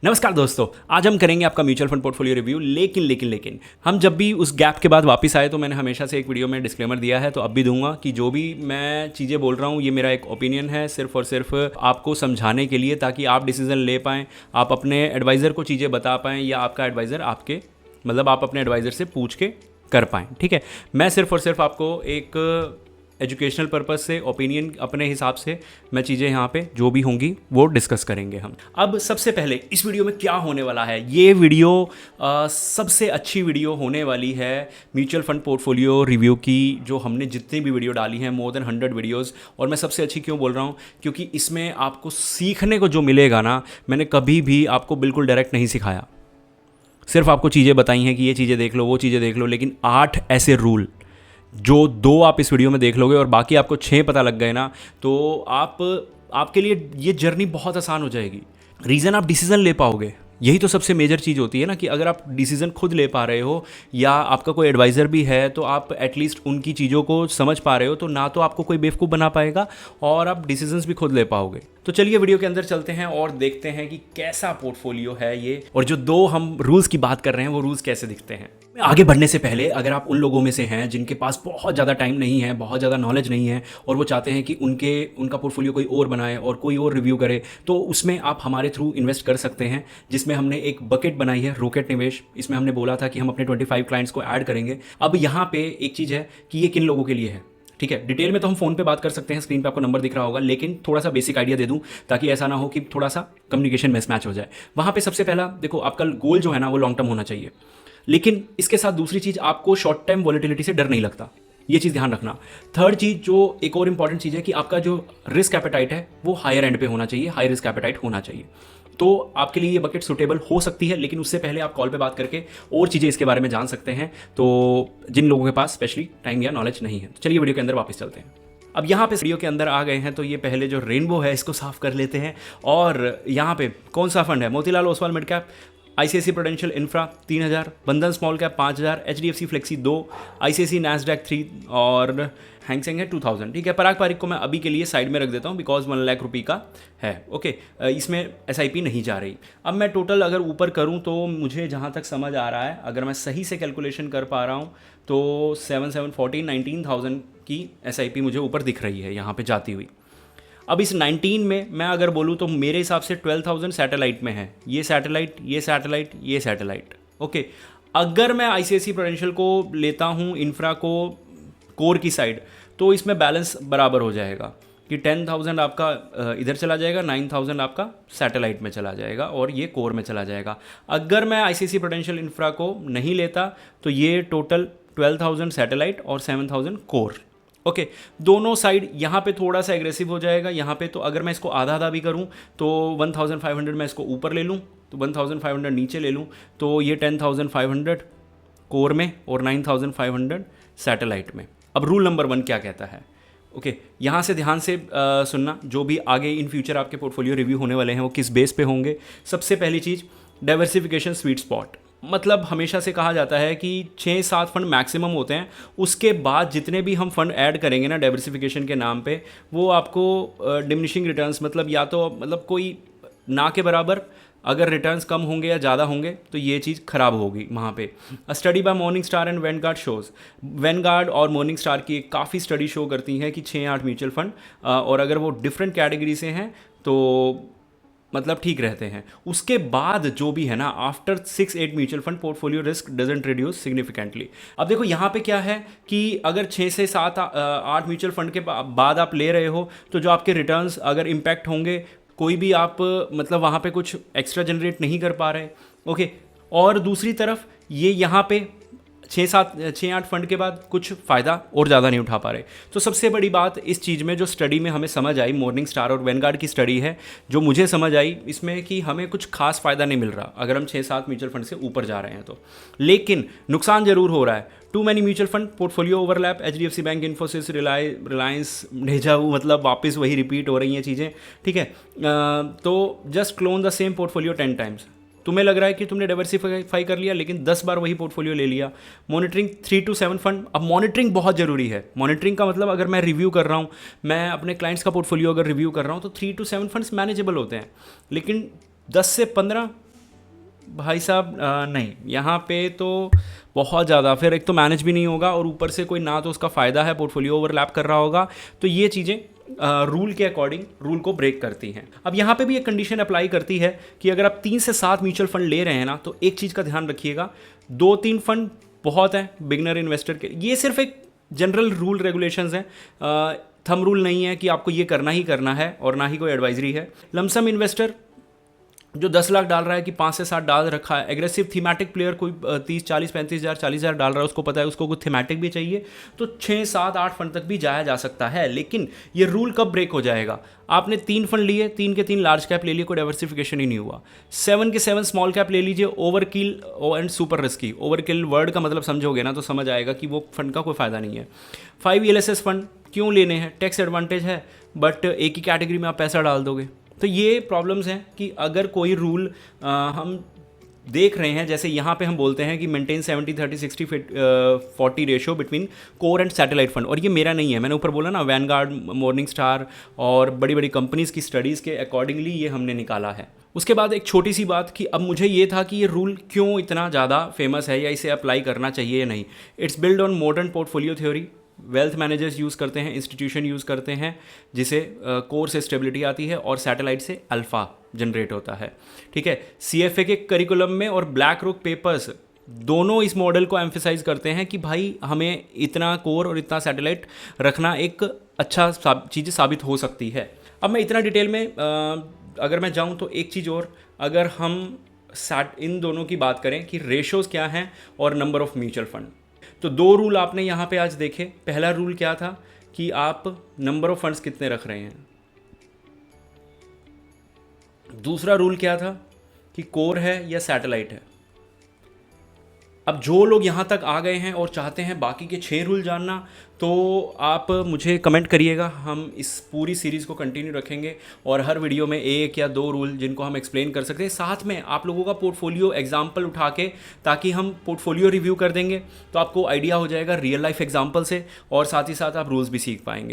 नमस्कार दोस्तों, आज हम करेंगे आपका म्यूचुअल फंड पोर्टफोलियो रिव्यू। लेकिन हम जब भी उस गैप के बाद वापस आए तो मैंने हमेशा से एक वीडियो में डिस्क्लेमर दिया है, तो अब भी दूंगा कि जो भी मैं चीज़ें बोल रहा हूँ ये मेरा एक ओपिनियन है, सिर्फ और सिर्फ आपको समझाने के लिए, ताकि आप डिसीजन ले पाएँ, आप अपने एडवाइज़र को चीज़ें बता पाएँ या आपका एडवाइज़र आपके आप अपने एडवाइज़र से पूछ के कर पाएँ। ठीक है, मैं सिर्फ और सिर्फ आपको एक एजुकेशनल पर्पस से, ओपिनियन अपने हिसाब से मैं चीज़ें यहाँ पे जो भी होंगी वो डिस्कस करेंगे हम। अब सबसे पहले इस वीडियो में क्या होने वाला है, ये वीडियो सबसे अच्छी वीडियो होने वाली है म्यूचुअल फंड पोर्टफोलियो रिव्यू की, जो हमने जितनी भी वीडियो डाली हैं, मोर देन 100 वीडियोस। और मैं सबसे अच्छी क्यों बोल रहा हूँ, क्योंकि इसमें आपको सीखने को जो मिलेगा ना, मैंने कभी भी आपको बिल्कुल डायरेक्ट नहीं सिखाया, सिर्फ आपको चीज़ें बताई हैं कि ये चीज़ें देख लो, वो चीज़ें देख लो, लेकिन 8 ऐसे रूल जो 2 आप इस वीडियो में देख लोगे और बाकी आपको 6 पता लग गए ना, तो आपके लिए ये जर्नी बहुत आसान हो जाएगी। रीज़न, आप डिसीज़न ले पाओगे। यही तो सबसे मेजर चीज़ होती है ना, कि अगर आप डिसीज़न खुद ले पा रहे हो या आपका कोई एडवाइज़र भी है, तो आप एटलीस्ट उनकी चीज़ों को समझ पा रहे हो, तो ना तो आपको कोई बेवकूफ़ बना पाएगा और आप डिसीजंस भी खुद ले पाओगे। तो चलिए वीडियो के अंदर चलते हैं और देखते हैं कि कैसा पोर्टफोलियो है ये, और जो 2 हम रूल्स की बात कर रहे हैं वो रूल्स कैसे दिखते हैं। आगे बढ़ने से पहले, अगर आप उन लोगों में से हैं जिनके पास बहुत ज़्यादा टाइम नहीं है, बहुत ज़्यादा नॉलेज नहीं है, और वो चाहते हैं कि उनका पोर्टफोलियो कोई और बनाए और कोई और रिव्यू करे, तो उसमें आप हमारे थ्रू इन्वेस्ट कर सकते हैं, जिसमें हमने एक बकेट बनाई है, रॉकेट निवेश। इसमें हमने बोला था कि हम अपने 25 क्लाइंट्स को ऐड करेंगे। अब यहाँ पे एक चीज़ है कि ये किन लोगों के लिए है। ठीक है, डिटेल में तो हम फोन पे बात कर सकते हैं, स्क्रीन पे आपको नंबर दिख रहा होगा, लेकिन थोड़ा सा बेसिक आइडिया दे दूं ताकि ऐसा ना हो कि थोड़ा सा कम्युनिकेशन मिसमैच हो जाए। वहाँ पे सबसे पहला देखो, आपका गोल जो है ना वो लॉन्ग टर्म होना चाहिए, लेकिन इसके साथ दूसरी चीज़, आपको शॉर्ट टर्म वॉलेटिलिटी से डर नहीं लगता, ये चीज़ ध्यान रखना। थर्ड चीज़, जो एक और इंपॉर्टेंट चीज़ है, कि आपका जो रिस्क एपेटाइट है वो हायर एंड पे होना चाहिए, हाई रिस्क एपेटाइट होना चाहिए। तो आपके लिए ये बकेट सुटेबल हो सकती है, लेकिन उससे पहले आप कॉल पे बात करके और चीज़ें इसके बारे में जान सकते हैं, तो जिन लोगों के पास स्पेशली टाइम या नॉलेज नहीं है। तो चलिए वीडियो के अंदर वापस चलते हैं। अब यहाँ पे वीडियो के अंदर आ गए हैं, तो ये पहले जो रेनबो है इसको साफ कर लेते हैं। और यहाँ पे कौन सा फंड है, Motilal Oswal mid cap, ICICI prudential infra 3000, बंधन small cap 5000, HDFC flexi 2, ICICI Nasdaq 3 और हैंगसेंग है 2000। ठीक है, पराग पारिक को मैं अभी के लिए साइड में रख देता हूँ, बिकॉज 1 लाख रुपये का है। ओके, इसमें SIP नहीं जा रही। अब मैं टोटल अगर ऊपर करूँ तो मुझे जहाँ तक समझ आ रहा है, अगर मैं सही से कैलकुलेशन कर पा रहा हूँ, तो 7 19,000 की SIP मुझे ऊपर दिख रही है यहाँ पे जाती हुई। अब इस 19 में मैं अगर बोलूँ तो मेरे हिसाब से 12,000 सैटेलाइट में है, ये सैटेलाइट, ये सैटेलाइट, ये सैटेलाइट। ओके, अगर मैं ICICI प्रूडेंशियल को लेता हूँ, इंफ्रा को कोर की साइड, तो इसमें बैलेंस बराबर हो जाएगा कि 10,000 आपका इधर चला जाएगा, 9,000 आपका सैटेलाइट में चला जाएगा और ये कोर में चला जाएगा। अगर मैं ICICI प्रूडेंशियल इंफ्रा को नहीं लेता तो ये टोटल 12,000 सैटेलाइट और 7,000 कोर। ओके, दोनों साइड यहाँ पे थोड़ा सा एग्रेसिव हो जाएगा यहाँ पे, तो अगर मैं इसको आधा आधा भी करूँ तो 1,500 मैं इसको ऊपर ले लूँ, तो 1,500 नीचे ले लूँ, तो ये 10,500 कोर में और 9,500 सैटेलाइट में। अब रूल नंबर 1 क्या कहता है, ओके, यहाँ से ध्यान से सुनना, जो भी आगे इन फ्यूचर आपके पोर्टफोलियो रिव्यू होने वाले हैं वो किस बेस पे होंगे। सबसे पहली चीज़, डाइवर्सिफिकेशन स्वीट स्पॉट। मतलब हमेशा से कहा जाता है कि 6-7 फंड मैक्सिमम होते हैं, उसके बाद जितने भी हम फंड ऐड करेंगे ना डाइवर्सिफिकेशन के नाम पे, वो आपको डिमिनिशिंग रिटर्न्स, मतलब या तो कोई ना के बराबर, अगर रिटर्न्स कम होंगे या ज़्यादा होंगे तो ये चीज़ ख़राब होगी वहाँ पे। Study bye morning star and Vanguard shows, Vanguard और मॉर्निंग स्टार की काफ़ी स्टडी शो करती हैं कि 6-8 म्यूचुअल फंड, और अगर वो डिफरेंट कैटेगरी से हैं तो ठीक रहते हैं। उसके बाद जो भी है ना, after 6-8 mutual fund portfolio risk doesn't reduce significantly. अब देखो यहाँ पे क्या है कि अगर 6 से 7-8 म्यूचुअल फंड के बाद आप ले रहे हो, तो जो आपके रिटर्न्स अगर इम्पैक्ट होंगे, कोई भी आप वहाँ पे कुछ एक्स्ट्रा जनरेट नहीं कर पा रहे। ओके, और दूसरी तरफ ये यहाँ पे 6-8 फंड के बाद कुछ फ़ायदा और ज़्यादा नहीं उठा पा रहे। तो सबसे बड़ी बात इस चीज़ में जो स्टडी में हमें समझ आई, मॉर्निंग स्टार और वैनगार्ड की स्टडी है जो मुझे समझ आई, इसमें कि हमें कुछ खास फ़ायदा नहीं मिल रहा अगर हम 6-7 म्यूचुअल फंड से ऊपर जा रहे हैं तो, लेकिन नुकसान ज़रूर हो रहा है। Too many mutual fund portfolio overlap, HDFC bank, Infosys, Reliance, deja vu, वापस वही रिपीट हो रही हैं चीज़ें। ठीक है, तो just clone the same portfolio 10 times. तुम्हें लग रहा है कि तुमने डाइवर्सिफाई कर लिया, लेकिन 10 बार वही पोर्टफोलियो ले लिया। Monitoring 3 to 7 fund. अब मॉनिटरिंग बहुत ज़रूरी है। मॉनिटरिंग का मतलब, अगर मैं रिव्यू कर रहा हूँ, मैं अपने क्लाइंट्स का पोर्टफोलियो अगर रिव्यू कर रहा हूँ, तो 3 to 7 फंड्स मैनेजेबल होते हैं, लेकिन 10 से 15 भाई साहब नहीं, यहाँ पे तो बहुत ज़्यादा फिर एक तो मैनेज भी नहीं होगा और ऊपर से कोई ना तो उसका फ़ायदा है, पोर्टफोलियो ओवरलैप कर रहा होगा, तो ये चीज़ें रूल के अकॉर्डिंग रूल को ब्रेक करती हैं। अब यहाँ पे भी एक कंडीशन अप्लाई करती है कि अगर आप 3 से 7 म्यूचुअल फंड ले रहे हैं ना, तो एक चीज़ का ध्यान रखिएगा, 2-3 फंड बहुत है बिगनर इन्वेस्टर के। ये सिर्फ एक जनरल रूल रेगुलेशंस हैं, थंब रूल नहीं है कि आपको ये करना ही करना है, और ना ही कोई एडवाइजरी है। लमसम इन्वेस्टर जो 10 लाख डाल रहा है कि 5 से 7 डाल रखा है, एग्रेसिव थीमेटिक प्लेयर कोई 30, 40, 35 हज़ार, 40 हज़ार डाल रहा है, उसको पता है उसको कुछ थीमेटिक भी चाहिए, तो 6, 7, 8 फंड तक भी जाया जा सकता है। लेकिन ये रूल कब ब्रेक हो जाएगा? आपने 3 फंड लिए, 3 के 3 लार्ज कैप ले लिए, कोई डाइवर्सिफिकेशन ही नहीं हुआ। 7 के 7 स्मॉल कैप ले लीजिए, overkill and super risky. Overkill word का मतलब समझोगे ना तो समझ आएगा कि वो फंड का कोई फ़ायदा नहीं है। 5 ELSS फंड क्यों लेने हैं? टैक्स एडवांटेज है, बट एक ही कैटेगरी में आप पैसा डाल दोगे। तो ये प्रॉब्लम्स हैं कि अगर कोई रूल हम देख रहे हैं, जैसे यहाँ पे हम बोलते हैं कि maintain 70-30-60-40 ratio between core and satellite fund, और ये मेरा नहीं है, मैंने ऊपर बोला ना वैनगार्ड, मॉर्निंग स्टार और बड़ी बड़ी कंपनीज़ की स्टडीज़ के अकॉर्डिंगली ये हमने निकाला है। उसके बाद एक छोटी सी बात कि अब मुझे ये था कि ये रूल क्यों इतना ज़्यादा फेमस है या इसे अप्लाई करना चाहिए या नहीं। It's build on modern portfolio theory, wealth managers use करते हैं, इंस्टीट्यूशन यूज़ करते हैं, जिसे कोर से स्टेबिलिटी आती है और सैटेलाइट से अल्फ़ा जनरेट होता है। ठीक है, CFA के करिकुलम में और ब्लैक रॉक पेपर्स दोनों इस मॉडल को एम्फेसाइज करते हैं कि भाई हमें इतना कोर और इतना सैटेलाइट रखना एक अच्छा चीज़ साबित हो सकती है। अब मैं इतना डिटेल में अगर मैं जाऊँ तो एक चीज़ और, अगर हम इन दोनों की बात करें कि रेशोज़ क्या हैं और नंबर ऑफ़ म्यूचुअल फंड, तो 2 रूल आपने यहाँ पे आज देखे। पहला रूल क्या था कि आप नंबर ऑफ फंड्स कितने रख रहे हैं। दूसरा रूल क्या था कि कोर है या सैटेलाइट है। अब जो लोग यहाँ तक आ गए हैं और चाहते हैं बाकी के 6 रूल जानना, तो आप मुझे कमेंट करिएगा, हम इस पूरी सीरीज़ को कंटिन्यू रखेंगे और हर वीडियो में 1 या 2 रूल जिनको हम एक्सप्लेन कर सकते हैं, साथ में आप लोगों का पोर्टफोलियो एग्जाम्पल उठा के, ताकि हम पोर्टफोलियो रिव्यू कर देंगे तो आपको आइडिया हो जाएगा रियल लाइफ एग्जाम्पल से, और साथ ही साथ आप रूल्स भी सीख पाएंगे।